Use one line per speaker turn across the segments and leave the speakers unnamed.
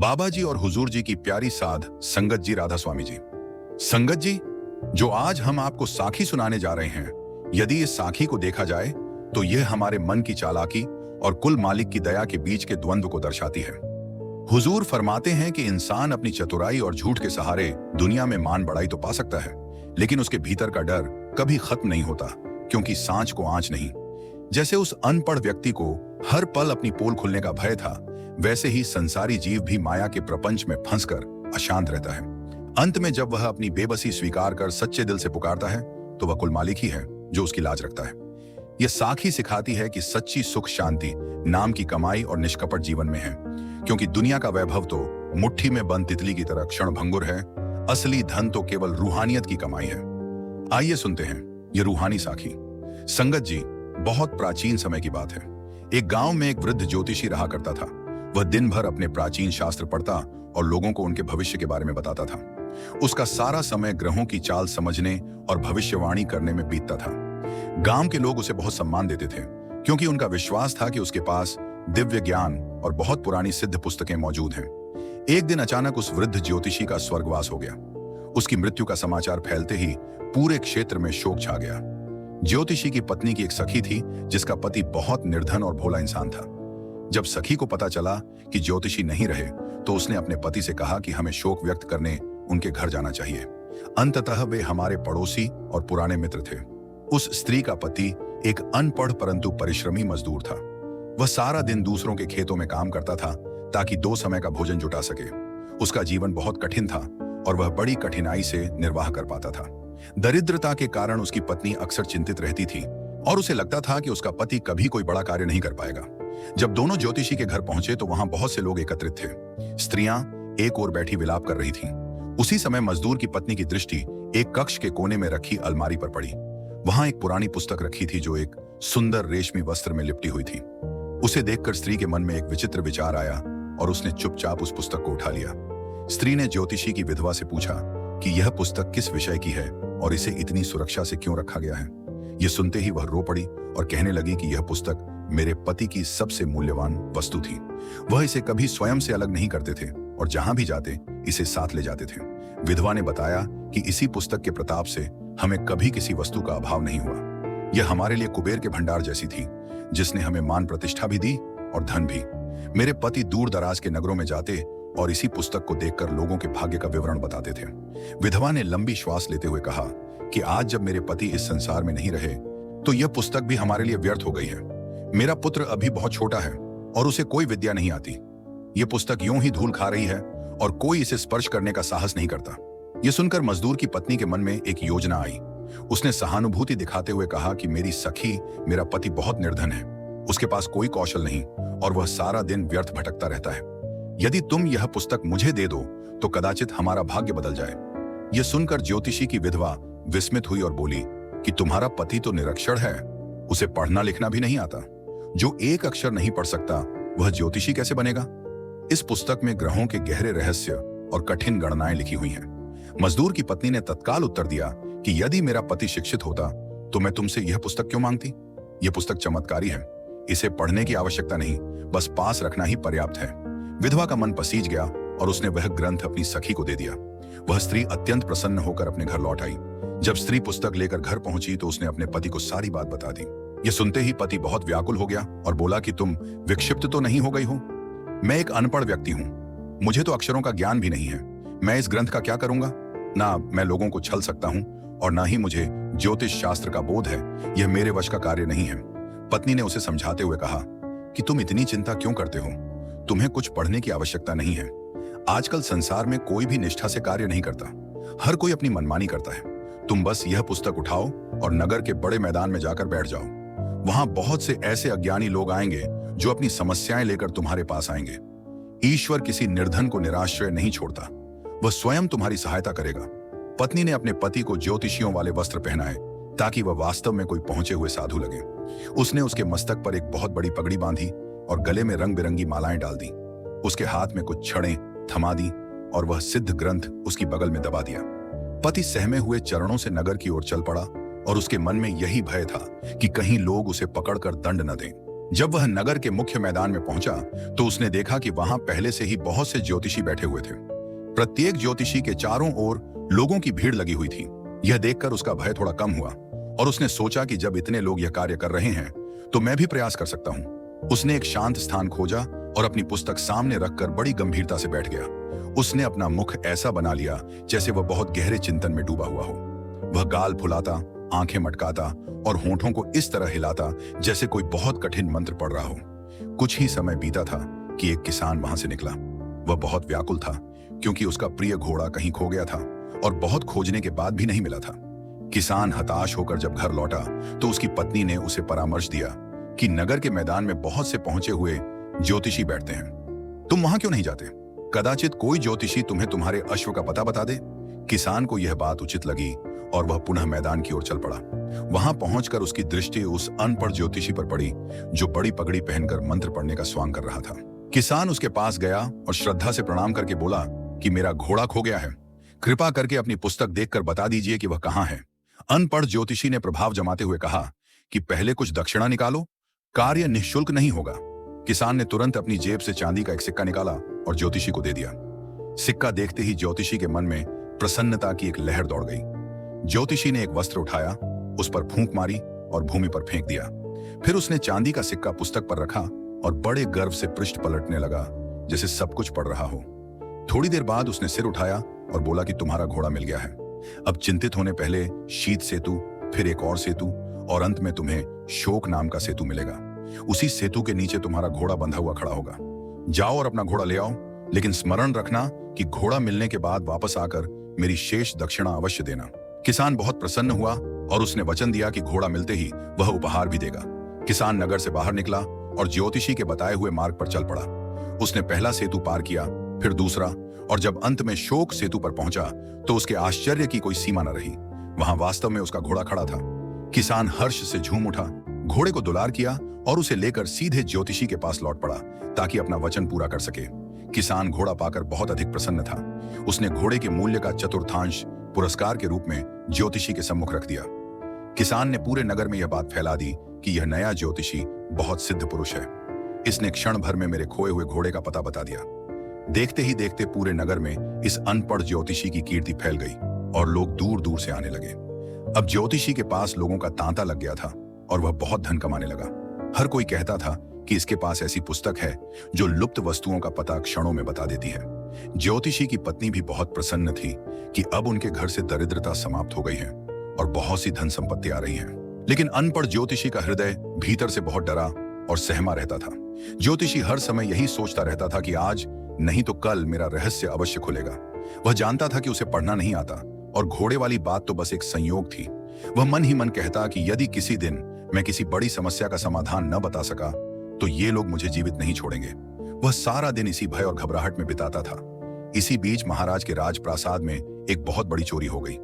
बाबा जी और हुजूर जी की प्यारी साध संगत जी राधा स्वामी जी। संगत जी, जो आज हम आपको साखी सुनाने जा रहे हैं, यदि इस साखी को देखा जाए तो यह हमारे मन की चालाकी और कुल मालिक की दया के बीच के द्वंद्व को दर्शाती है। हुजूर फरमाते हैं कि इंसान अपनी चतुराई और झूठ के सहारे दुनिया में मान बढ़ाई तो पा सकता है, लेकिन उसके भीतर का डर कभी खत्म नहीं होता, क्योंकि सांच को आंच नहीं। जैसे उस अनपढ़ व्यक्ति को हर पल अपनी पोल खुलने का भय था, वैसे ही संसारी जीव भी माया के प्रपंच में फंसकर अशांत रहता है। अंत में जब वह अपनी बेबसी स्वीकार कर सच्चे दिल से पुकारता है, तो वह कुल मालिक ही है जो उसकी लाज रखता है। यह साखी सिखाती है कि सच्ची सुख शांति नाम की कमाई और निष्कपट जीवन में है, क्योंकि दुनिया का वैभव तो मुट्ठी में बंद तितली की तरह क्षण भंगुर है। असली धन तो केवल रूहानियत की कमाई है। आइए सुनते हैं ये रूहानी साखी। संगत जी, बहुत प्राचीन समय की बात है। एक गांव में एक वृद्ध ज्योतिषी रहा करता था। वह दिन भर अपने प्राचीन शास्त्र पढ़ता और लोगों को उनके भविष्य के बारे में बताता था। उसका सारा समय ग्रहों की चाल समझने और भविष्यवाणी करने में बीतता था। गांव के लोग उसे बहुत सम्मान देते थे, क्योंकि उनका विश्वास था कि उसके पास दिव्य ज्ञान और बहुत पुरानी सिद्ध पुस्तकें मौजूद हैं। एक दिन अचानक उस वृद्ध ज्योतिषी का स्वर्गवास हो गया। उसकी मृत्यु का समाचार फैलते ही पूरे क्षेत्र में शोक छा गया। ज्योतिषी की पत्नी की एक सखी थी, जिसका पति बहुत निर्धन और भोला इंसान था। जब सखी को पता चला कि ज्योतिषी नहीं रहे, तो उसने अपने पति से कहा कि हमें शोक व्यक्त करने उनके घर जाना चाहिए। अंततः वे हमारे पड़ोसी और पुराने मित्र थे। उस स्त्री का पति एक अनपढ़ परंतु परिश्रमी मजदूर था। वह सारा दिन दूसरों के खेतों में काम करता था, ताकि 2 समय का भोजन जुटा सके। उसका जीवन बहुत कठिन था और वह बड़ी कठिनाई से निर्वाह कर पाता था। दरिद्रता के कारण उसकी पत्नी अक्सर चिंतित रहती थी और उसे लगता था कि उसका पति कभी कोई बड़ा कार्य नहीं कर पाएगा। जब दोनों ज्योतिषी के घर पहुंचे तो वहां बहुत से लोग एकत्रित थे। स्त्रियां एक ओर बैठी विलाप कर रही थीं। उसी समय मजदूर की पत्नी की दृष्टि एक कक्ष के कोने में रखी अलमारी पर पड़ी। वहां एक पुरानी पुस्तक रखी थी, जो एक सुंदर रेशमी वस्त्र में लिपटी हुई थी। उसे देखकर स्त्री के मन में एक विचित्र विचार आया और उसने चुपचाप उस पुस्तक को उठा लिया। स्त्री ने ज्योतिषी की विधवा से पूछा कि यह पुस्तक किस विषय की है और इसे इतनी सुरक्षा से क्यों रखा गया है। यह सुनते ही वह रो पड़ी और कहने लगी कि यह पुस्तक मेरे पति की सबसे मूल्यवान वस्तु थी। वह इसे कभी स्वयं से अलग नहीं करते थे और जहां भी जाते इसे साथ ले जाते थे। विधवा ने बताया कि इसी पुस्तक के प्रताप से हमें कभी किसी वस्तु का अभाव नहीं हुआ। यह हमारे लिए कुबेर के भंडार जैसी थी, जिसने हमें मान प्रतिष्ठा भी दी और धन भी। मेरे पति दूर दराज के नगरों में जाते और इसी पुस्तक को देखकर लोगों के भाग्य का विवरण बताते थे। विधवा ने लंबी श्वास लेते हुए कहा कि आज जब मेरे पति इस संसार में नहीं रहे, तो यह पुस्तक भी हमारे लिए व्यर्थ हो गई है। मेरा पुत्र अभी बहुत छोटा है और उसे कोई विद्या नहीं आती। यह पुस्तक यूं ही धूल खा रही है और कोई इसे स्पर्श करने का साहस नहीं करता। यह सुनकर मजदूर की पत्नी के मन में एक योजना आई। उसने सहानुभूति दिखाते हुए कहा कि मेरी सखी, मेरा पति बहुत निर्धन है, उसके पास कोई कौशल नहीं और वह सारा दिन व्यर्थ भटकता रहता है। यदि तुम यह पुस्तक मुझे दे दो तो कदाचित हमारा भाग्य बदल जाए। यह सुनकर ज्योतिषी की विधवा विस्मित हुई और बोली कि तुम्हारा पति तो निरक्षर है, उसे पढ़ना लिखना भी नहीं आता। जो एक अक्षर नहीं पढ़ सकता, वह ज्योतिषी कैसे बनेगा? इस पुस्तक में ग्रहों के गहरे रहस्य और कठिन गणनाएं लिखी हुई हैं। मजदूर की पत्नी ने तत्काल उत्तर दिया कि यदि मेरा पति शिक्षित होता तो मैं तुमसे यह पुस्तक क्यों मांगती? यह पुस्तक चमत्कारी है, इसे पढ़ने की आवश्यकता नहीं, बस पास रखना ही पर्याप्त है। विधवा का मन पसीज गया और उसने वह ग्रंथ अपनी सखी को दे दिया। वह स्त्री अत्यंत प्रसन्न होकर अपने घर लौट आई। जब स्त्री पुस्तक लेकर घर पहुंची तो उसने अपने पति को सारी बात बता दी। यह सुनते ही पति बहुत व्याकुल हो गया और बोला कि तुम विक्षिप्त तो नहीं हो गई हो? मैं एक अनपढ़ व्यक्ति हूं, मुझे तो अक्षरों का ज्ञान भी नहीं है। मैं इस ग्रंथ का क्या करूंगा? ना मैं लोगों को छल सकता हूं और ना ही मुझे ज्योतिष शास्त्र का बोध है। यह मेरे वश का कार्य नहीं है। पत्नी ने उसे समझाते हुए कहा कि तुम इतनी चिंता क्यों करते हो? तुम्हें कुछ पढ़ने की आवश्यकता नहीं है। आजकल संसार में कोई भी निष्ठा से कार्य नहीं करता, हर कोई अपनी मनमानी करता है। तुम बस यह पुस्तक उठाओ और नगर के बड़े मैदान में जाकर बैठ जाओ। वहां बहुत से ऐसे अज्ञानी लोग आएंगे जो अपनी समस्याएं लेकर तुम्हारे पास आएंगे। ईश्वर किसी निर्धन को निराश्रय नहीं छोड़ता, वह स्वयं तुम्हारी सहायता करेगा। पत्नी ने अपने पति को ज्योतिषियों वाले वस्त्र पहनाए ताकि वह वास्तव में कोई पहुंचे हुए साधु लगे। उसने उसके मस्तक पर एक बहुत बड़ी पगड़ी बांधी और गले में रंग बिरंगी मालाएं डाल दी। उसके हाथ में कुछ छड़ें थमा दी और वह सिद्ध ग्रंथ उसकी बगल में दबा दिया। पति सहमे हुए चरणों से नगर की ओर चल पड़ा और उसके मन में यही भय था कि कहीं लोग उसे पकड़कर दंड न दें। जब वह नगर के मुख्य मैदान में पहुंचा तो उसने देखा कि वहां पहले से ही बहुत से ज्योतिषी बैठे हुए थे। प्रत्येक ज्योतिषी के चारों ओर लोगों की भीड़ लगी हुई थी। यह देखकर उसका भय थोड़ा कम हुआ और उसने सोचा कि जब इतने लोग यह कार्य कर रहे हैं तो मैं भी प्रयास कर सकता हूं। उसने एक शांत स्थान खोजा और अपनी पुस्तक सामने रखकर बड़ी गंभीरता से बैठ गया। उसने अपना मुख ऐसा बना लिया जैसे वह बहुत गहरे चिंतन में डूबा हुआ हो। वह गाल फुलाता, आंखें मटकाता और होठों को इस तरह हिलाता जैसे कोई बहुत कठिन मंत्र पढ़ रहा हो। कुछ ही समय बीता था कि एक किसान वहां से निकला। वह बहुत व्याकुल था क्योंकि उसका प्रिय घोड़ा कहीं खो गया था और बहुत खोजने के बाद भी नहीं मिला था। किसान हताश होकर जब घर लौटा तो उसकी पत्नी ने उसे परामर्श दिया कि नगर के मैदान में बहुत से पहुंचे हुए ज्योतिषी बैठते हैं, तुम वहां क्यों नहीं जाते? कदाचित कोई ज्योतिषी तुम्हें तुम्हारे अश्व का पता बता दे। किसान को यह बात उचित लगी और वह पुनः मैदान की ओर चल पड़ा। वहां पहुंचकर उसकी दृष्टि उस अनपढ़ ज्योतिषी पर पड़ी जो बड़ी पगड़ी पहनकर मंत्र पढ़ने का स्वांग कर रहा था। किसान उसके पास गया और श्रद्धा से प्रणाम करके बोला कि मेरा घोड़ा खो गया है, कृपा करके अपनी पुस्तक देखकर बता दीजिए कि वह कहां है। अनपढ़ ज्योतिषी ने प्रभाव जमाते हुए कहा कि पहले कुछ दक्षिणा निकालो, कार्य निःशुल्क नहीं होगा। किसान ने तुरंत अपनी जेब से चांदी का एक सिक्का निकाला और ज्योतिषी को दे दिया। सिक्का देखते ही ज्योतिषी के मन में प्रसन्नता की एक लहर दौड़ गई। ज्योतिषी ने एक वस्त्र उठाया, उस पर फूंक मारी और भूमि पर फेंक दिया। फिर उसने चांदी का सिक्का पुस्तक पर रखा और बड़े गर्व से पृष्ठ पलटने लगा जैसे सब कुछ पढ़ रहा हो। थोड़ी देर बाद उसने सिर उठाया और बोला कि तुम्हारा घोड़ा मिल गया है। अब चिंतित होने पहले शीत सेतु, फिर एक और सेतु और अंत में तुम्हें शोक नाम का सेतु मिलेगा। उसी सेतु के नीचे तुम्हारा घोड़ा बंधा हुआ खड़ा होगा। जाओ और अपना घोड़ा ले आओ, लेकिन स्मरण रखना कि घोड़ा मिलने के बाद वापस आकर मेरी शेष दक्षिणा अवश्य देना। किसान बहुत प्रसन्न हुआ और उसने वचन दिया कि घोड़ा मिलते ही वह उपहार भी देगा। किसान नगर से बाहर निकला और ज्योतिषी के बताए हुए मार्ग पर चल पड़ा। उसने पहला सेतु पार किया, फिर दूसरा, और जब अंत में शोक सेतु पर पहुंचा तो उसके आश्चर्य की कोई सीमा न रही। वहां वास्तव में उसका घोड़ा खड़ा था। किसान हर्ष से झूम उठा, घोड़े को दुलार किया और उसे लेकर सीधे ज्योतिषी के पास लौट पड़ा ताकि अपना वचन पूरा कर सके। किसान घोड़ा पाकर बहुत अधिक प्रसन्न था। उसने घोड़े के मूल्य का चतुर्थांश पुरस्कार के रूप में ज्योतिषी के सम्मुख रख दिया। किसान ने पूरे नगर में यह बात फैला दी कि यह नया ज्योतिषी बहुत सिद्ध पुरुष है। इसने क्षण भर में मेरे खोए हुए घोड़े का पता बता दिया। देखते ही देखते पूरे नगर में इस अनपढ़ ज्योतिषी की कीर्ति फैल गई और लोग दूर दूर से आने लगे। अब ज्योतिषी के पास लोगों का तांता लग गया था और वह बहुत धन कमाने लगा। हर कोई कहता था कि इसके पास ऐसी पुस्तक है जो लुप्त वस्तुओं का पता क्षणों में बता देती है। ज्योतिषी की पत्नी भी बहुत प्रसन्न थी कि अब उनके घर से दरिद्रता समाप्त हो गई है और बहुत सी धन संपत्ति आ रही है। लेकिन अनपढ़ ज्योतिषी का हृदय भीतर से बहुत डरा और सहमा रहता था। ज्योतिषी हर समय यही सोचता रहता था कि आज नहीं तो कल मेरा रहस्य अवश्य खुलेगा। वह जानता था कि उसे पढ़ना नहीं आता और घोड़े वाली बात तो बस एक संयोग थी। वह मन ही मन कहता कि यदि किसी दिन मैं किसी बड़ी समस्या का समाधान न बता सका तो ये लोग मुझे जीवित नहीं छोड़ेंगे। वह सारा दिन इसी भय और घबराहट में बिताता था। इसी बीच महाराज के राजप्रासाद में एक बहुत बड़ी चोरी हो गई।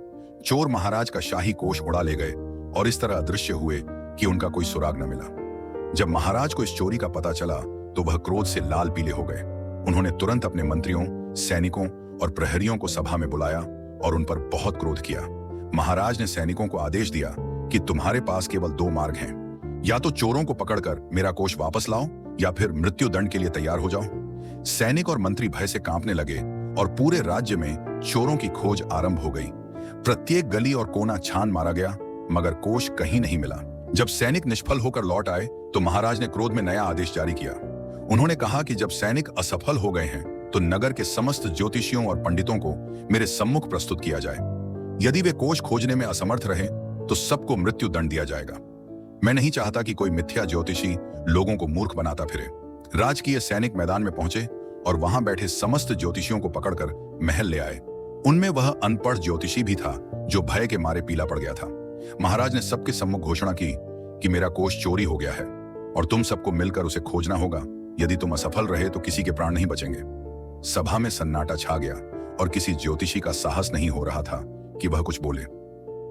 चोर महाराज का शाही कोष उड़ा ले गए और इस तरह अदृश्य हुए कि उनका कोई सुराग न मिला। जब महाराज को इस चोरी का पता चला तो वह क्रोध से लाल पीले हो गए। उन्होंने तुरंत अपने मंत्रियों, सैनिकों और प्रहरियों को सभा में बुलाया और उन पर बहुत क्रोध किया। महाराज ने सैनिकों को आदेश दिया कि तुम्हारे पास केवल दो मार्ग हैं, या तो चोरों को पकड़कर मेरा कोष वापस लाओ या फिर मृत्यु दंड के लिए तैयार हो जाओ। सैनिक और मंत्री भय से कांपने लगे और पूरे राज्य में चोरों की खोज आरंभ हो गई। प्रत्येक गली और कोना छान मारा गया मगर कोष कहीं नहीं मिला। जब सैनिक निष्फल होकर लौट आए तो महाराज ने क्रोध में नया आदेश जारी किया। उन्होंने कहा कि जब सैनिक असफल हो गए हैं तो नगर के समस्त ज्योतिषियों और पंडितों को मेरे सम्मुख प्रस्तुत किया जाए। यदि वे कोष खोजने में असमर्थ रहे तो सबको मृत्यु दंड दिया जाएगा। मैं नहीं चाहता कि कोई मिथ्या ज्योतिषी लोगों को मूर्ख बनाता फिरे। राजकीय सैनिक मैदान में पहुंचे और वहां बैठे समस्त ज्योतिषियों को पकड़कर महल ले आए। उनमें वह अनपढ़ ज्योतिषी भी था जो भय के मारे पीला पड़ गया था। महाराज ने सबके सम्मुख घोषणा की कि मेरा कोष चोरी हो गया है और तुम सबको मिलकर उसे खोजना होगा। यदि तुम असफल रहे तो किसी के प्राण नहीं बचेंगे। सभा में सन्नाटा छा गया और किसी ज्योतिषी का साहस नहीं हो रहा था कि वह कुछ बोले।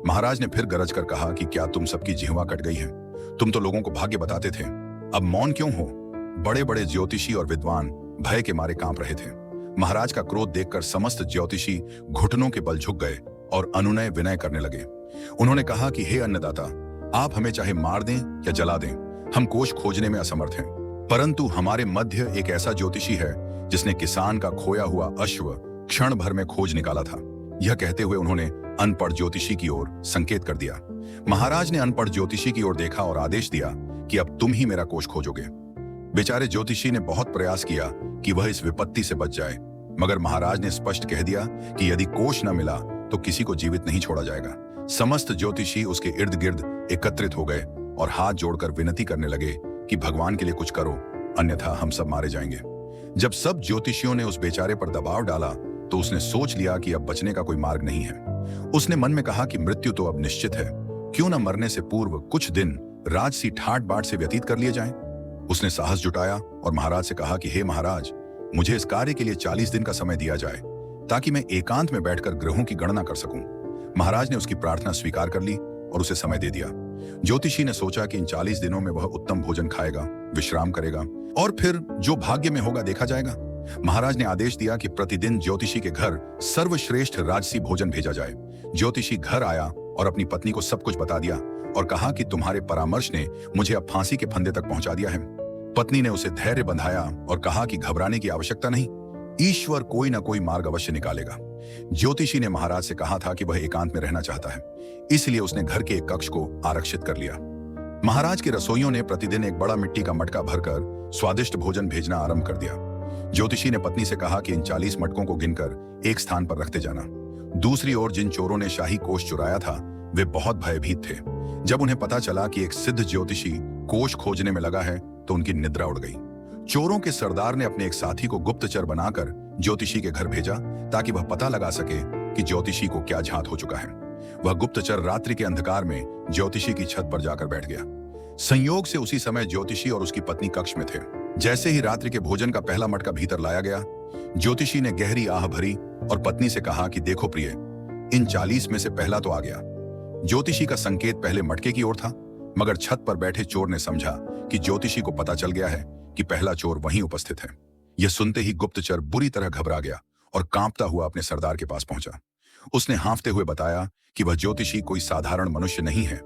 महाराज ने फिर गरज कर कहा कि क्या तुम सबकी जिह्वा कट गई है? तुम तो लोगों को भाग्य बताते थे, अब मौन क्यों हो? बड़े बड़े ज्योतिषी और विद्वान भय के मारे कांप रहे थे। महाराज का क्रोध देखकर समस्त ज्योतिषी घुटनों के बल झुक गए और अनुनय विनय करने लगे। उन्होंने कहा कि हे अन्नदाता, आप हमें चाहे मार दें या जला दें, हम कोष खोजने में असमर्थ हैं। परंतु हमारे मध्य एक ऐसा ज्योतिषी है जिसने किसान का खोया हुआ अश्व क्षण भर में खोज निकाला था। यह कहते हुए उन्होंने अनपढ़ ज्योतिषी की ओर संकेत कर दिया। महाराज ने अनपढ़ ज्योतिषी की ओर देखा और आदेश दिया कि अब तुम ही मेरा कोष खोजोगे। बेचारे ज्योतिषी ने बहुत प्रयास किया कि वह इस विपत्ति से बच जाए, मगर महाराज ने स्पष्ट कह दिया कि यदि कोष न मिला तो किसी को जीवित नहीं छोड़ा जाएगा। समस्त ज्योतिषी उसके इर्द गिर्द एकत्रित हो गए और हाथ जोड़कर विनती करने लगे कि भगवान के लिए कुछ करो, अन्यथा हम सब मारे जाएंगे। जब सब ज्योतिषियों ने उस बेचारे पर दबाव डाला तो उसने सोच लिया कि अब बचने का कोई मार्ग नहीं है। उसने मन में कहा कि मृत्यु तो अब निश्चित है, क्यों न मरने से पूर्व कुछ दिन राजसी ठाट बाट से व्यतीत कर लिए जाएं। उसने साहस जुटाया और महाराज से कहा कि हे महाराज, मुझे इस कार्य के लिए 40 दिन का समय दिया जाए ताकि मैं एकांत में बैठकर ग्रहों की गणना कर सकूं। महाराज ने उसकी प्रार्थना स्वीकार कर ली और उसे समय दे दिया। ज्योतिषी ने सोचा कि इन 40 दिनों में वह उत्तम भोजन खाएगा, विश्राम करेगा और फिर जो भाग्य में होगा देखा जाएगा। महाराज ने आदेश दिया कि प्रतिदिन ज्योतिषी के घर सर्वश्रेष्ठ राजसी भोजन भेजा जाए। ज्योतिषी घर आया और अपनी पत्नी को सब कुछ बता दिया और कहा कि तुम्हारे परामर्श ने मुझे अब फांसी के फंदे तक पहुंचा दिया है। पत्नी ने उसे धैर्य बंधाया और कहा कि घबराने की आवश्यकता नहीं, ईश्वर कोई ना कोई मार्ग अवश्य निकालेगा। ज्योतिषी ने महाराज से कहा था कि वह एकांत में रहना चाहता है, इसलिए उसने घर के एक कक्ष को आरक्षित कर लिया। महाराज के रसोइयों ने प्रतिदिन एक बड़ा मिट्टी का मटका भरकर स्वादिष्ट भोजन भेजना आरंभ कर दिया। ज्योतिषी ने पत्नी से कहा कि इन 40 मटकों को गिनकर एक स्थान पर रखते जाना। दूसरी ओर जिन चोरों ने शाही कोष चुराया था वे बहुत भयभीत थे। जब उन्हें पता चला कि एक सिद्ध ज्योतिषी कोष खोजने में लगा है तो उनकी निद्रा उड़ गई। चोरों के सरदार ने अपने एक साथी को गुप्तचर बनाकर ज्योतिषी के घर भेजा ताकि वह पता लगा सके कि ज्योतिषी को क्या झात हो चुका है। वह गुप्तचर रात्रि के अंधकार में ज्योतिषी की छत पर जाकर बैठ गया। संयोग से उसी समय ज्योतिषी और उसकी पत्नी कक्ष में थे। जैसे ही रात्रि के भोजन का पहला मटका भीतर लाया गया, ज्योतिषी ने गहरी आह भरी और पत्नी से कहा कि देखो प्रिय, इन 40 में से पहला तो आ गया। ज्योतिषी का संकेत पहले मटके की ओर था, मगर छत पर बैठे चोर ने समझा कि ज्योतिषी को पता चल गया है कि पहला चोर वहीं उपस्थित है। यह सुनते ही गुप्तचर बुरी तरह घबरा गया और कांपता हुआ अपने सरदार के पास पहुंचा। उसने हांफते हुए बताया कि वह ज्योतिषी कोई साधारण मनुष्य नहीं है।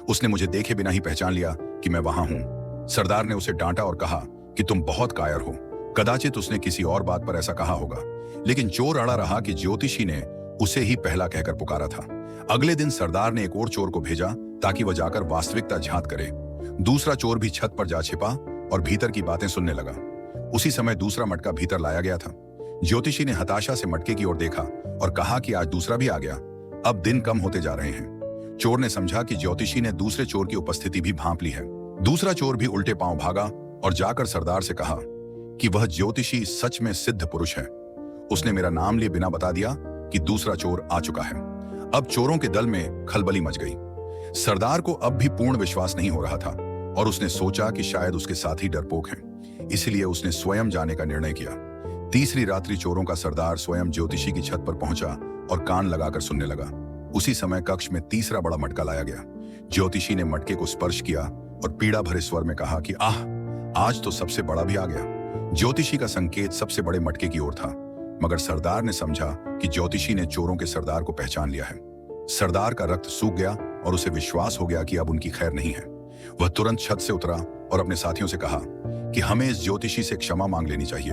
उसने मुझे देखे बिना ही पहचान लिया कि मैं वहां हूं। सरदार ने उसे डांटा और कहा कि तुम बहुत कायर हो। कदाचित उसने किसी और बात पर ऐसा कहा होगा, लेकिन चोर अड़ा रहा कि ज्योतिषी ने उसे ही पहला कहकर पुकारा था। अगले दिन सरदार ने एक और चोर को भेजा ताकि वह जाकर वास्तविकता झांत करे। दूसरा चोर भी छत पर जा छिपा और भीतर की बातें सुनने लगा। उसी समय दूसरा मटका भीतर लाया गया था। ज्योतिषी ने हताशा से मटके की ओर देखा और कहा कि आज दूसरा भी आ गया, अब दिन कम होते जा रहे हैं। चोर ने समझा कि ज्योतिषी ने दूसरे चोर की उपस्थिति भी भांप ली है। दूसरा चोर भी उल्टे पांव भागा और जाकर सरदार से कहा कि वह ज्योतिषी सच में सिद्ध पुरुष है। उसने मेरा नाम लिए बिना बता दिया कि दूसरा चोर आ चुका है। अब चोरों के दल में खलबली मच गई। सरदार को अब भी पूर्ण विश्वास नहीं हो रहा था और उसने सोचा कि शायद उसके साथी डरपोक हैं, इसलिए उसने स्वयं जाने का निर्णय किया। तीसरी रात्रि चोरों का सरदार स्वयं ज्योतिषी की छत पर पहुंचा और कान लगाकर सुनने लगा। उसी समय कक्ष में तीसरा बड़ा मटका लाया गया। ज्योतिषी ने मटके को स्पर्श किया और पीड़ा भरे स्वर में कहा कि आह, आज तो सबसे बड़ा भी आ गया। ज्योतिषी का संकेत सबसे बड़े मटके की ओर था, मगर सरदार ने समझा कि ज्योतिषी ने चोरों के सरदार को पहचान लिया है। सरदार का रक्त सूख गया और उसे विश्वास हो गया कि अब उनकी खैर नहीं है। वह तुरंत छत से उतरा और अपने साथियों से कहा कि हमें इस ज्योतिषी से क्षमा मांग लेनी चाहिए,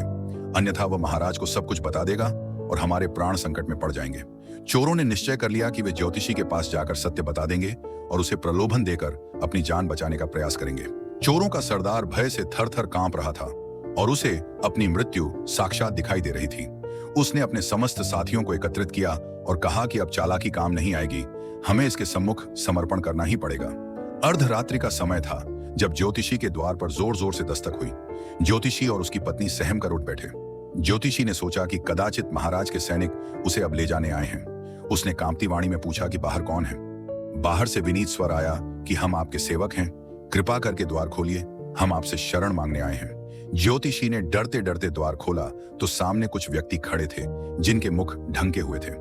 अन्यथा वह महाराज को सब कुछ बता देगा और हमारे प्राण संकट में पड़ जाएंगे। चोरों ने निश्चय कर लिया कि वे ज्योतिषी के पास जाकर सत्य बता देंगे और उसे प्रलोभन देकर अपनी जान बचाने का प्रयास करेंगे। चोरों का सरदार भय से थर-थर कांप रहा था और उसे अपनी मृत्यु साक्षात दिखाई दे रही थी। उसने अपने समस्त साथियों को एकत्रित किया और कहा कि अब चालाकी काम नहीं आएगी, हमें इसके सम्मुख समर्पण करना ही पड़ेगा। अर्धरात्रि का समय था जब ज्योतिषी के द्वार पर जोर जोर से दस्तक हुई। ज्योतिषी और उसकी पत्नी सहम कर उठ बैठे। ज्योतिषी ने सोचा कि कदाचित महाराज के सैनिक उसे अब ले जाने आए हैं। उसने कांपती वाणी में पूछा कि बाहर कौन है। बाहर से विनीत स्वर आया कि हम आपके सेवक हैं, कृपा करके द्वार खोलिए, हम आपसे शरण मांगने आए हैं। ज्योतिषी ने डरते डरते द्वार खोला तो सामने कुछ व्यक्ति खड़े थे जिनके मुख ढंके हुए थे।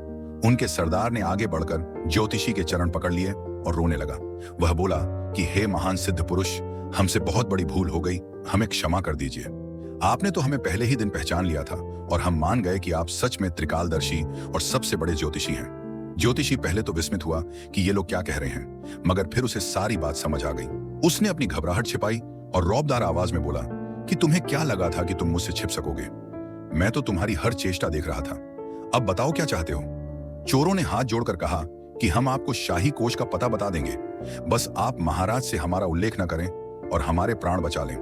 उनके सरदार ने आगे बढ़कर ज्योतिषी के चरण पकड़ लिए और रोने लगा। वह बोला कि हे महान सिद्ध पुरुष, हमसे बहुत बड़ी भूल हो गई, हमें क्षमा कर दीजिए। आपने तो हमें पहले ही दिन पहचान लिया था और हम मान गए कि आप सच में त्रिकालदर्शी और सबसे बड़े ज्योतिषी हैं। ज्योतिषी पहले तो विस्मित हुआ कि ये लोग क्या कह रहे हैं, मगर फिर उसे सारी बात समझ आ गई। उसने अपनी घबराहट छिपाई और रौबदार आवाज में बोला कि तुम्हें क्या लगा था कि तुम मुझसे छिप सकोगे? मैं तो तुम्हारी हर चेष्टा देख रहा था। अब बताओ क्या चाहते हो? चोरों ने हाथ जोड़कर कहा कि हम आपको शाही कोष का पता बता देंगे, बस आप महाराज से हमारा उल्लेख न करें और हमारे प्राण बचा लें।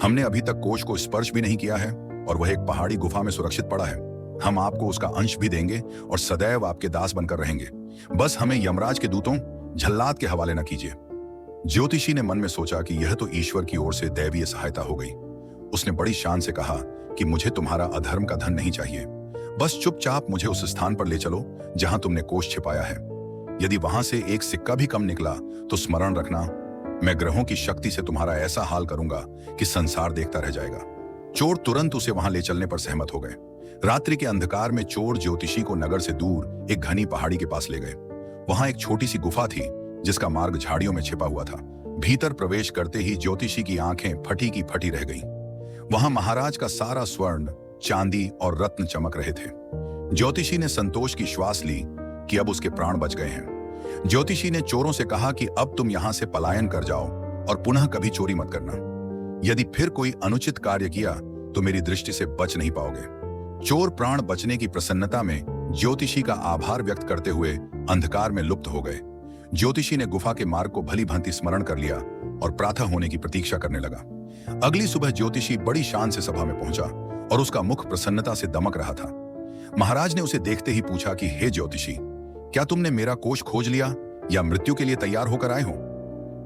हमने अभी तक कोष को स्पर्श भी नहीं किया है और वह एक पहाड़ी गुफा में सुरक्षित पड़ा है। हम आपको उसका अंश भी देंगे और सदैव आपके दास बनकर रहेंगे। बस हमें यमराज के दूतों झल्लाद के हवाले न कीजिए। ज्योतिषी ने मन में सोचा कि यह तो ईश्वर की ओर से दैवीय सहायता हो गई। उसने बड़ी शान से कहा कि मुझे तुम्हारा अधर्म का धन नहीं चाहिए, बस चुपचाप मुझे उस स्थान पर ले चलो जहां तुमने कोष छिपाया है। यदि वहां से एक सिक्का भी कम निकला तो स्मरण रखना, मैं ग्रहों की शक्ति से तुम्हारा ऐसा हाल करूंगा कि संसार देखता रह जाएगा। चोर तुरंत उसे वहां ले चलने पर सहमत हो गए। रात्रि के अंधकार में चोर ज्योतिषी को नगर से दूर एक घनी पहाड़ी के पास ले गए। वहां एक छोटी सी गुफा थी जिसका मार्ग झाड़ियों में छिपा हुआ था। भीतर प्रवेश करते ही ज्योतिषी की आंखें फटी की फटी रह गईं। वहां महाराज का सारा स्वर्ण, चांदी और रत्न चमक रहे थे। ज्योतिषी ने संतोष की श्वास ली कि अब उसके प्राण बच गए हैं। ज्योतिषी ने चोरों से कहा कि अब तुम यहां से पलायन कर जाओ और पुनः कभी चोरी मत करना। यदि फिर कोई अनुचित कार्य किया तो मेरी दृष्टि से बच नहीं पाओगे। चोर प्राण बचने की प्रसन्नता में ज्योतिषी का आभार व्यक्त करते हुए अंधकार में लुप्त हो गए। ज्योतिषी ने गुफा के मार्ग को भली भांति स्मरण कर लिया और प्रातः होने की प्रतीक्षा करने लगा। अगली सुबह ज्योतिषी बड़ी शान से सभा में पहुंचा और उसका मुख प्रसन्नता से दमक रहा था। महाराज ने उसे देखते ही पूछा कि हे ज्योतिषी, क्या तुमने मेरा कोष खोज लिया या मृत्यु के लिए तैयार होकर आए हो?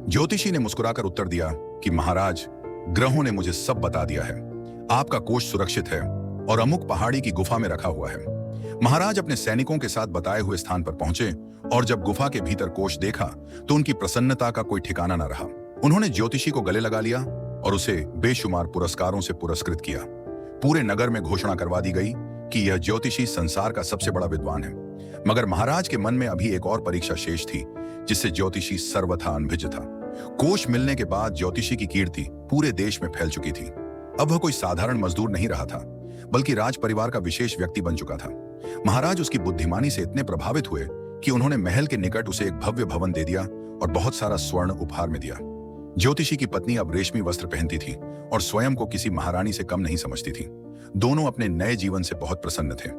ज्योतिषी ने मुस्कुराकर उत्तर दिया कि महाराज, ग्रहों ने मुझे सब बता दिया है। आपका कोष सुरक्षित है और अमुक पहाड़ी की गुफा में रखा हुआ है। महाराज अपने सैनिकों के साथ बताए हुए स्थान पर पहुंचे और जब गुफा के भीतर कोष देखा तो उनकी प्रसन्नता का कोई ठिकाना न रहा। उन्होंने ज्योतिषी को गले लगा लिया और उसे बेशुमार पुरस्कारों से पुरस्कृत किया। पूरे नगर में घोषणा करवा दी गई कि यह ज्योतिषी संसार का सबसे बड़ा विद्वान है। मगर महाराज के मन में अभी एक और परीक्षा शेष थी जिससे ज्योतिषी सर्वथा अनभिज्ञ था। कोष मिलने के बाद ज्योतिषी की कीर्ति पूरे देश में फैल चुकी थी। अब वह कोई साधारण मजदूर नहीं रहा था, बल्कि राज परिवार का विशेष व्यक्ति बन चुका था। महाराज उसकी बुद्धिमानी से इतने प्रभावित हुए कि उन्होंने महल के निकट उसे एक भव्य भवन दे दिया और बहुत सारा स्वर्ण उपहार में दिया। ज्योतिषी की पत्नी अब रेशमी वस्त्र पहनती थी और स्वयं को किसी महारानी से कम नहीं समझती थी। दोनों अपने नए जीवन से बहुत प्रसन्न थे।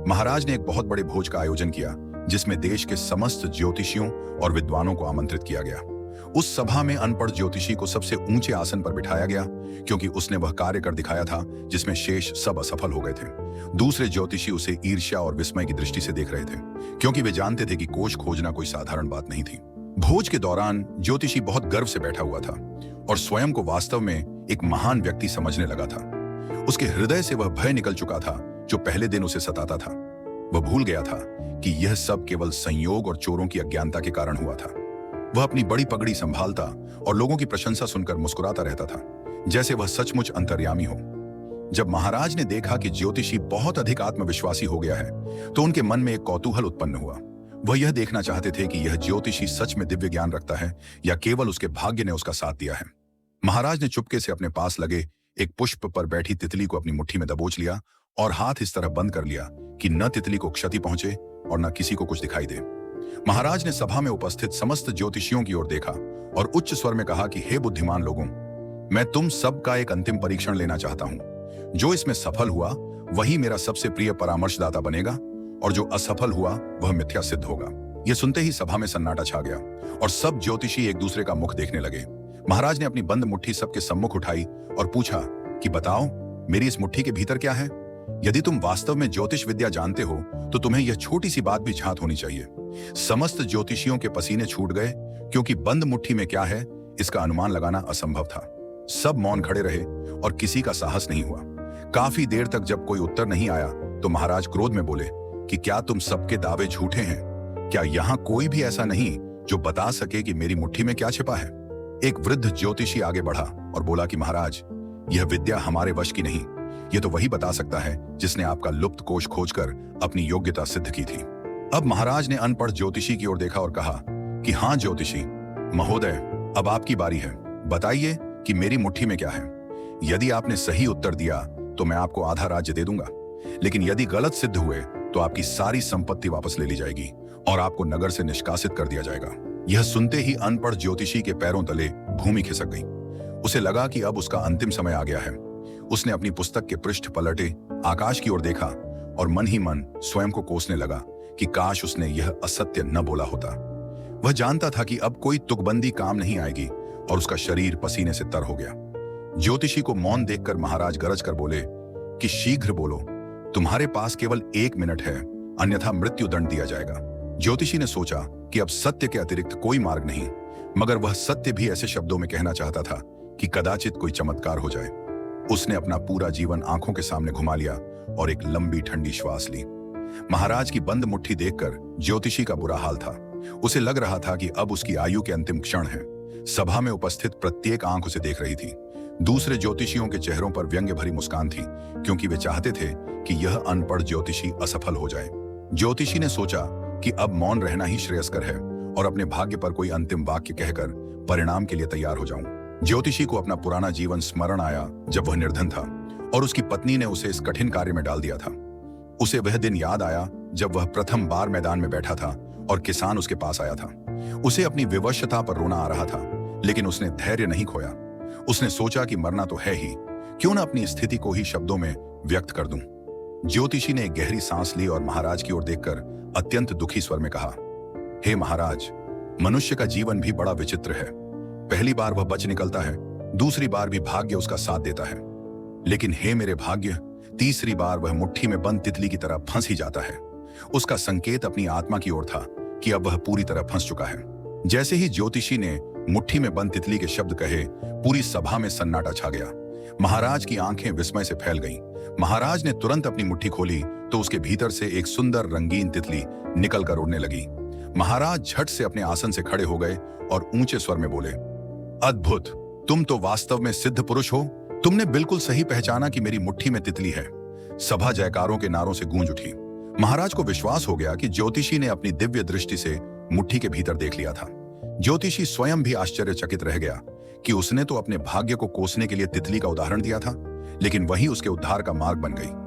महाराज ने एक बहुत बड़े भोज का आयोजन किया जिसमें देश के समस्त ज्योतिषियों और विद्वानों को आमंत्रित किया गया। उस सभा में अनपढ़ ज्योतिषी को सबसे ऊंचे आसन पर बिठाया गया क्योंकि उसने वह कार्य कर दिखाया था जिसमें शेष सब असफल हो गए थे। दूसरे ज्योतिषी उसे ईर्ष्या और विस्मय की दृष्टि से देख रहे थे क्योंकि वे जानते थे कि कोष खोजना कोई साधारण बात नहीं थी। भोज के दौरान ज्योतिषी बहुत गर्व से बैठा हुआ था और स्वयं को वास्तव में एक महान व्यक्ति समझने लगा था। उसके हृदय से वह भय निकल चुका था जो पहले दिन उसे सताता था। वह भूल गया था कि यह सब केवल संयोग और चोरों की अज्ञानता के कारण हुआ था। वह अपनी बड़ी पगड़ी संभालता और लोगों की प्रशंसा सुनकर मुस्कुराता रहता था, जैसे वह सचमुच अंतर्यामी हो। जब महाराज ने देखा कि ज्योतिषी बहुत अधिक आत्मविश्वासी हो गया है तो उनके मन में एक कौतूहल उत्पन्न हुआ। वह यह देखना चाहते थे कि यह ज्योतिषी सच में दिव्य ज्ञान रखता है या केवल उसके भाग्य ने उसका साथ दिया है। महाराज ने चुपके से अपने पास लगे एक पुष्प पर बैठी तितली को अपनी मुट्ठी में दबोच लिया और हाथ इस तरह बंद कर लिया कि न तितली को क्षति पहुंचे और न किसी को कुछ दिखाई दे। महाराज ने सभा में उपस्थित समस्त ज्योतिषियों की ओर देखा और उच्च स्वर में कहा कि हे बुद्धिमान लोगों, मैं तुम सबका एक अंतिम परीक्षण लेना चाहता हूं। जो इसमें सफल हुआ वही मेरा सबसे प्रिय परामर्शदाता बनेगा और जो असफल हुआ वह मिथ्या सिद्ध होगा। यह सुनते ही सभा में सन्नाटा छा गया और सब ज्योतिषी एक दूसरे का मुख देखने लगे। महाराज ने अपनी बंद मुट्ठी सबके सम्मुख उठाई और पूछा कि बताओ, मेरी इस मुट्ठी के भीतर क्या है? यदि तुम वास्तव में ज्योतिष विद्या जानते हो तो तुम्हें यह छोटी सी बात भी ज्ञात होनी चाहिए। समस्त ज्योतिषियों के पसीने छूट गए क्योंकि बंद मुट्ठी में क्या है इसका अनुमान लगाना असंभव था। सब मौन खड़े रहे और किसी का साहस नहीं हुआ। काफी देर तक जब कोई उत्तर नहीं आया तो महाराज क्रोध में बोले कि क्या तुम सबके दावे झूठे हैं? क्या यहाँ कोई भी ऐसा नहीं जो बता सके कि मेरी मुट्ठी में क्या छिपा है? एक वृद्ध ज्योतिषी आगे बढ़ा और बोला कि महाराज, यह विद्या हमारे वश की नहीं। यह तो वही बता सकता है जिसने आपका लुप्त कोष खोजकर अपनी योग्यता सिद्ध की थी। अब महाराज ने अनपढ़ ज्योतिषी की ओर देखा और कहा कि हाँ ज्योतिषी महोदय, अब आपकी बारी है। बताइए कि मेरी मुट्ठी में क्या है। यदि आपने सही उत्तर दिया तो मैं आपको आधा राज्य दे दूंगा, लेकिन यदि गलत सिद्ध हुए तो आपकी सारी संपत्ति वापस ले ली जाएगी और आपको नगर से निष्कासित कर दिया जाएगा। यह सुनते ही अनपढ़ ज्योतिषी के पैरों तले भूमि खिसक गई। उसे लगा कि अब उसका अंतिम समय आ गया है। उसने अपनी पुस्तक के पृष्ठ पलटे, आकाश की ओर देखा और मन ही मन स्वयं को कोसने लगा कि काश उसने यह असत्य न बोला होता। वह जानता था कि अब कोई तुकबंदी काम नहीं आएगी और उसका शरीर पसीने से तर हो गया। ज्योतिषी को मौन देखकर महाराज गरज कर बोले कि शीघ्र बोलो, तुम्हारे पास केवल 1 मिनट है, अन्यथा मृत्यु दंड दिया जाएगा। ज्योतिषी ने सोचा कि अब सत्य के अतिरिक्त कोई मार्ग नहीं, मगर वह सत्य भी ऐसे शब्दों में कहना चाहता था कि कदाचित कोई चमत्कार हो जाए। उसने अपना पूरा जीवन आंखों के सामने घुमा लिया और एक लंबी ठंडी श्वास ली। महाराज की बंद मुट्ठी देखकर ज्योतिषी का बुरा हाल था। उसे लग रहा था कि अब उसकी आयु के अंतिम क्षण है। सभा में उपस्थित प्रत्येक आंख उसे देख रही थी। दूसरे ज्योतिषियों के चेहरों पर व्यंग्य भरी मुस्कान थी, क्योंकि वे चाहते थे कि यह अनपढ़ ज्योतिषी असफल हो जाए। ज्योतिषी ने सोचा कि अब मौन रहना ही श्रेयस्कर है और अपने भाग्य पर कोई अंतिम वाक्य कहकर परिणाम के लिए तैयार हो जाऊं। ज्योतिषी को अपना पुराना जीवन स्मरण आया जब वह निर्धन था और उसकी पत्नी ने उसे इस कठिन कार्य में डाल दिया था। उसे वह दिन याद आया जब वह प्रथम बार मैदान में बैठा था और किसान उसके पास आया था। उसे अपनी विवशता पर रोना आ रहा था, लेकिन उसने धैर्य नहीं खोया। उसने सोचा कि मरना तो है ही, क्यों न अपनी स्थिति को ही शब्दों में व्यक्त कर दूं। ज्योतिषी ने एक गहरी सांस ली और महाराज की ओर देखकर अत्यंत दुखी स्वर में कहा, हे महाराज, मनुष्य का जीवन भी बड़ा विचित्र है। पहली बार वह बच निकलता है, दूसरी बार भी भाग्य उसका साथ देता है, लेकिन हे मेरे भाग्य, तीसरी बार वह मुट्ठी में बंद तितली की तरह फंस ही जाता है। उसका संकेत अपनी आत्मा की ओर था कि अब वह पूरी तरह फंस चुका है। जैसे ही ज्योतिषी ने मुट्ठी में बंद तितली के शब्द कहे, पूरी सभा में सन्नाटा छा गया। महाराज की आंखें विस्मय से फैल गईं। महाराज ने तुरंत अपनी मुट्ठी खोली तो उसके भीतर से एक सुंदर रंगीन तितली निकलकर उड़ने लगी। महाराज झट से अपने आसन से खड़े हो गए और ऊंचे स्वर में बोले, अद्भुत, तुम तो वास्तव में सिद्ध पुरुष हो। तुमने बिल्कुल सही पहचाना कि मेरी मुट्ठी में तितली है। सभा जयकारों के नारों से गूंज उठी। महाराज को विश्वास हो गया कि ज्योतिषी ने अपनी दिव्य दृष्टि से मुट्ठी के भीतर देख लिया था। ज्योतिषी स्वयं भी आश्चर्यचकित रह गया कि उसने तो अपने भाग्य को कोसने के लिए तितली का उदाहरण दिया था, लेकिन वही उसके उद्धार का मार्ग बन गई।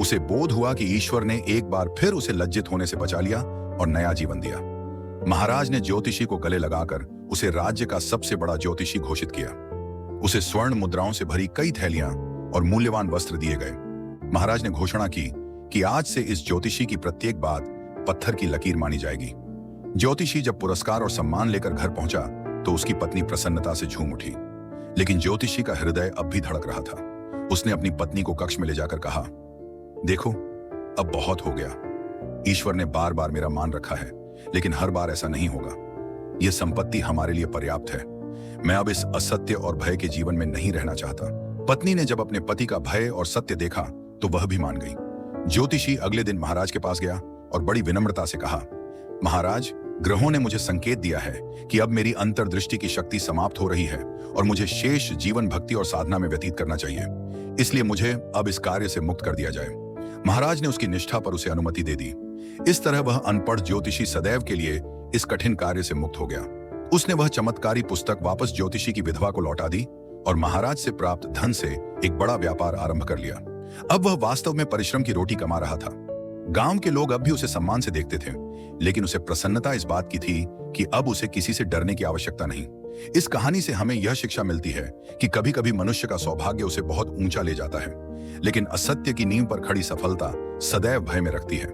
उसे बोध हुआ कि ईश्वर ने एक बार फिर उसे लज्जित होने से बचा लिया और नया जीवन दिया। महाराज ने ज्योतिषी को गले लगाकर उसे राज्य का सबसे बड़ा ज्योतिषी घोषित किया। उसे स्वर्ण मुद्राओं से भरी कई थैलियां और मूल्यवान वस्त्र दिए गए। महाराज ने घोषणा की कि आज से इस ज्योतिषी की प्रत्येक बात पत्थर की लकीर मानी जाएगी। ज्योतिषी जब पुरस्कार और सम्मान लेकर घर पहुंचा तो उसकी पत्नी प्रसन्नता से झूम उठी, लेकिन ज्योतिषी का हृदय अब भी धड़क रहा था। उसने अपनी पत्नी को कक्ष में ले जाकर कहा, देखो, अब बहुत हो गया। ईश्वर ने बार बार मेरा मान रखा है, लेकिन हर बार ऐसा नहीं होगा। यह संपत्ति हमारे लिए पर्याप्त है। मैं अब इस असत्य और भय के जीवन में नहीं रहना चाहता। पत्नी ने जब अपने पति का भय और सत्य देखा तो वह भी मान गई। ज्योतिषी अगले दिन महाराज के पास गया और बड़ी विनम्रता से कहा, महाराज, ग्रहों ने मुझे संकेत दिया है कि अब मेरी अंतर्दृष्टि की शक्ति समाप्त हो रही है और मुझे शेष जीवन भक्ति और साधना में व्यतीत करना चाहिए। इसलिए मुझे अब इस कार्य से मुक्त कर दिया जाए। महाराज ने उसकी निष्ठा पर उसे अनुमति दे दी। इस तरह वह अनपढ़ ज्योतिषी सदैव के लिए इस कठिन कार्य से मुक्त हो गया। उसने वह चमत्कारी पुस्तक वापस ज्योतिषी की विधवा को लौटा दी और महाराज से प्राप्त धन से एक बड़ा व्यापार आरंभ कर लिया। अब वह वास्तव में परिश्रम की रोटी कमा रहा था। गांव के लोग अब भी उसे सम्मान से देखते थे, लेकिन उसे प्रसन्नता इस बात की थी कि अब उसे किसी से डरने की आवश्यकता नहीं। इस कहानी से हमें यह शिक्षा मिलती है कि कभी कभी मनुष्य का सौभाग्य उसे बहुत ऊंचा ले जाता है, लेकिन असत्य की नींव पर खड़ी सफलता सदैव भय में रखती है।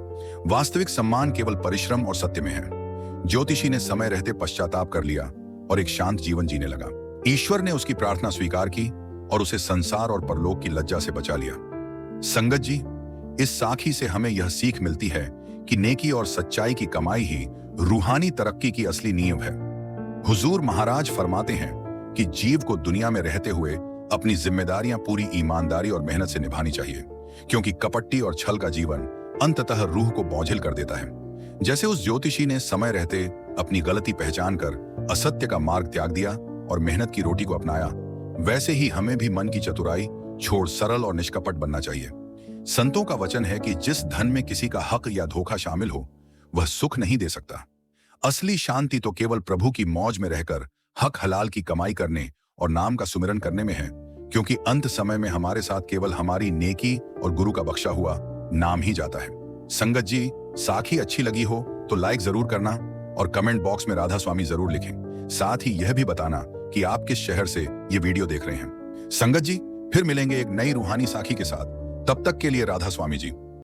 वास्तविक सम्मान केवल परिश्रम और सत्य में है। ज्योतिषी ने समय रहते पश्चाताप कर लिया और एक शांत जीवन जीने लगा। ईश्वर ने उसकी प्रार्थना स्वीकार की और उसे संसार और परलोक की लज्जा से बचा लिया। संगत जी, इस साखी से हमें यह सीख मिलती है कि नेकी और सच्चाई की कमाई ही रूहानी तरक्की की असली नींव है। हुजूर महाराज फरमाते हैं कि जीव को दुनिया में रहते हुए अपनी जिम्मेदारियां पूरी ईमानदारी और मेहनत से निभानी चाहिए, क्योंकि कपट्टी और छल का जीवन अंततः रूह को बोझिल कर देता है। जैसे उस ज्योतिषी ने समय रहते अपनी गलती पहचान कर असत्य का मार्ग त्याग दिया और मेहनत की रोटी को अपनाया, वैसे ही हमें भी मन की चतुराई छोड़ सरल और निष्कपट बनना चाहिए। संतों का वचन है कि जिस धन में किसी का हक या धोखा शामिल हो, वह सुख नहीं दे सकता। असली शांति तो केवल प्रभु की मौज में रहकर हक हलाल की कमाई करने और नाम का सुमिरन करने में है, क्योंकि अंत समय में हमारे साथ केवल हमारी नेकी और गुरु का बख्शा हुआ नाम ही जाता है। संगत जी, साखी अच्छी लगी हो तो लाइक जरूर करना और कमेंट बॉक्स में राधा स्वामी जरूर लिखें। साथ ही यह भी बताना कि आप किस शहर से ये वीडियो देख रहे हैं। संगत जी, फिर मिलेंगे एक नई रूहानी साखी के साथ। तब तक के लिए राधा स्वामी जी।